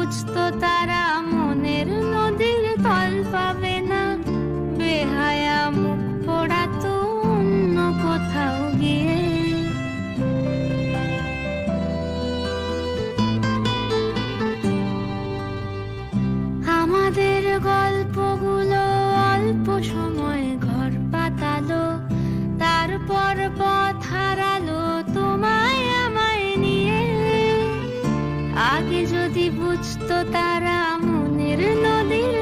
বুঝতো তারা মনের নদীর তল পাবে না, বেহায়া মুখ পোড়াতো অন্য কোথাও গিয়ে। আমাদের গল্পগুলো অল্প সময় ঘর পাতালো, তারপর পথ হারালো তোমায় আমায় নিয়ে। আগে যদি বুঝতো তারা মনের নদীর